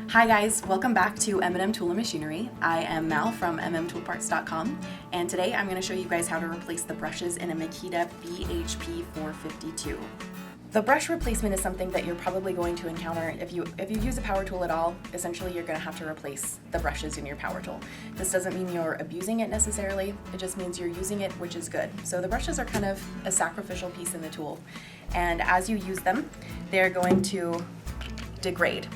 Hi guys, welcome back to M&M Tool and Machinery. I am Mal from mmtoolparts.com, and today I'm going to show you guys how to replace the brushes in a Makita BHP 452. The brush replacement is something that you're probably going to encounter if you use a power tool at all. Essentially, you're going to have to replace the brushes in your power tool. This doesn't mean you're abusing it necessarily, it just means you're using it, which is good. So the brushes are kind of a sacrificial piece in the tool, and as you use them, they're going to degrade.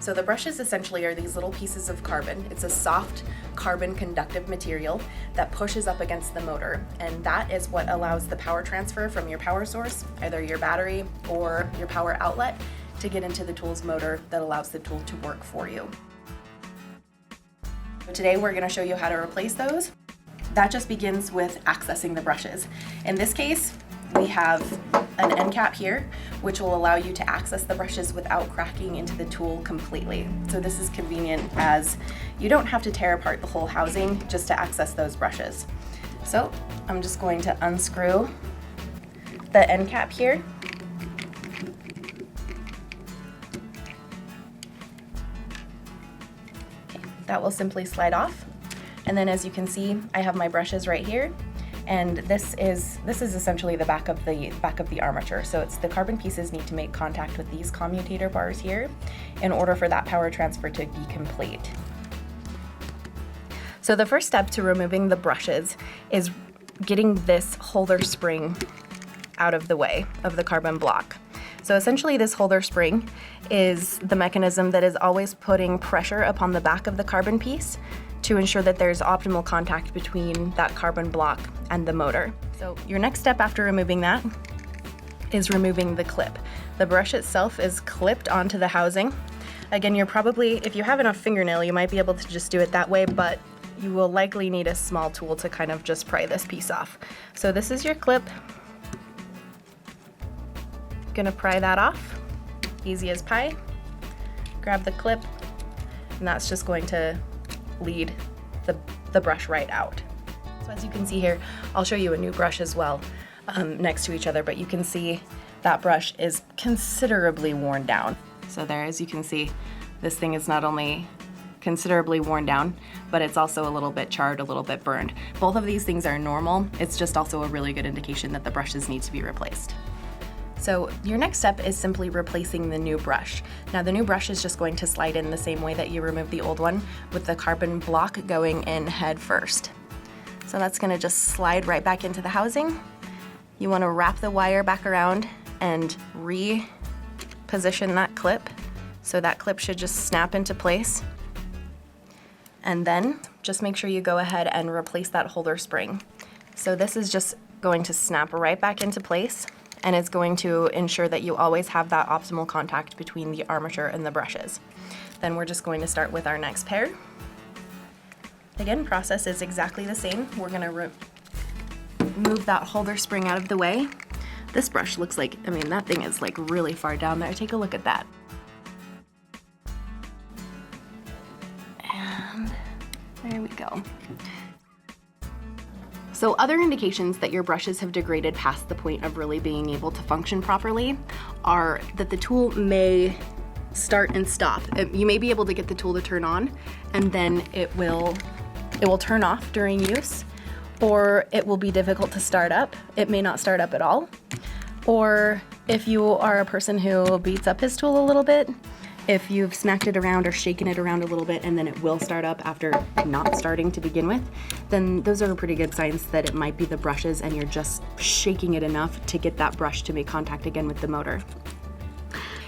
So the brushes essentially are these little pieces of carbon. It's a soft carbon conductive material that pushes up against the motor, and that is what allows the power transfer from your power source, either your battery or your power outlet, to get into the tool's motor that allows the tool to work for you. So today we're going to show you how to replace those. That just begins with accessing the brushes. In this case, we have an end cap here, which will allow you to access the brushes without cracking into the tool completely. So this is convenient as you don't have to tear apart the whole housing just to access those brushes. So I'm just going to unscrew the end cap here. Okay, that will simply slide off. And then as you can see, I have my brushes right here. And this is essentially the back of the armature. So it's the carbon pieces need to make contact with these commutator bars here in order for that power transfer to be complete. So the first step to removing the brushes is getting this holder spring out of the way of the carbon block. So essentially this holder spring is the mechanism that is always putting pressure upon the back of the carbon piece to ensure that there's optimal contact between that carbon block and the motor. So your next step after removing that is removing the clip. The brush itself is clipped onto the housing. Again, you're probably, if you have enough fingernail, you might be able to just do it that way, but you will likely need a small tool to kind of just pry this piece off. So this is your clip. Gonna pry that off, easy as pie. Grab the clip, and that's just going to lead the brush right out. So as you can see here, I'll show you a new brush as well next to each other, but you can see that brush is considerably worn down. So there, as you can see, this thing is not only considerably worn down, but it's also a little bit charred, a little bit burned. Both of these things are normal. It's just also a really good indication that the brushes need to be replaced. So your next step is simply replacing the new brush. Now the new brush is just going to slide in the same way that you removed the old one, with the carbon block going in head first. So that's gonna just slide right back into the housing. You wanna wrap the wire back around and reposition that clip. So that clip should just snap into place. And then just make sure you go ahead and replace that holder spring. So this is just going to snap right back into place, and it's going to ensure that you always have that optimal contact between the armature and the brushes. Then we're just going to start with our next pair. Again, process is exactly the same. We're gonna move that holder spring out of the way. This brush looks like, I mean, that thing is like really far down there. Take a look at that. And there we go. So other indications that your brushes have degraded past the point of really being able to function properly are that the tool may start and stop. You may be able to get the tool to turn on, and then it will turn off during use, or it will be difficult to start up. It may not start up at all. Or if you are a person who beats up his tool a little bit, if you've smacked it around or shaken it around a little bit and then it will start up after not starting to begin with, then those are pretty good signs that it might be the brushes and you're just shaking it enough to get that brush to make contact again with the motor.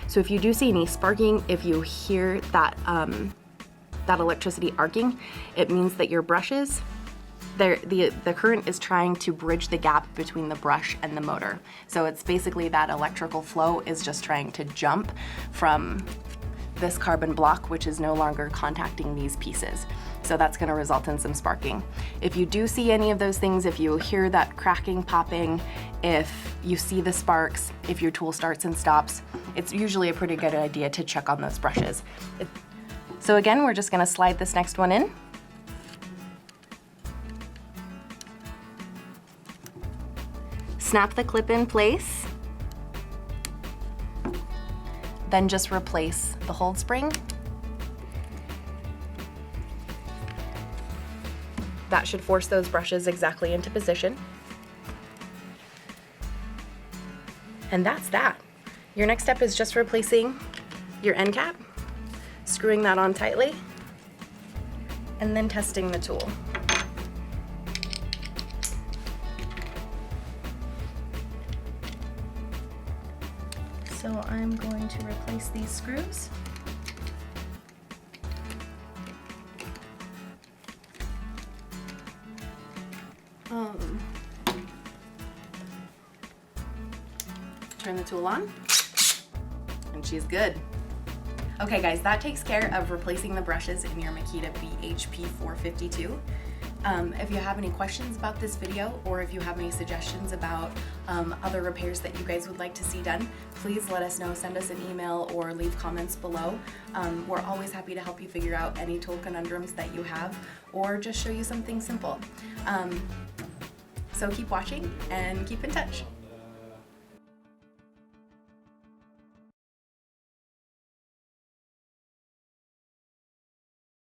So if you do see any sparking, if you hear that, that electricity arcing, it means that your brushes, the current is trying to bridge the gap between the brush and the motor. So it's basically that electrical flow is just trying to jump from this carbon block, which is no longer contacting these pieces. So that's going to result in some sparking. If you do see any of those things, if you hear that cracking, popping, if you see the sparks, if your tool starts and stops, it's usually a pretty good idea to check on those brushes. So again, we're just going to slide this next one in. Snap the clip in place. then just replace the hold spring. That should force those brushes exactly into position. And that's that. Your next step is just replacing your end cap, screwing that on tightly, and then testing the tool. So I'm going to replace these screws. Turn the tool on, and she's good. Okay guys, that takes care of replacing the brushes in your Makita BHP 452. If you have any questions about this video, or if you have any suggestions about other repairs that you guys would like to see done, please let us know. Send us an email or leave comments below. We're always happy to help you figure out any tool conundrums that you have, or just show you something simple. So keep watching and keep in touch.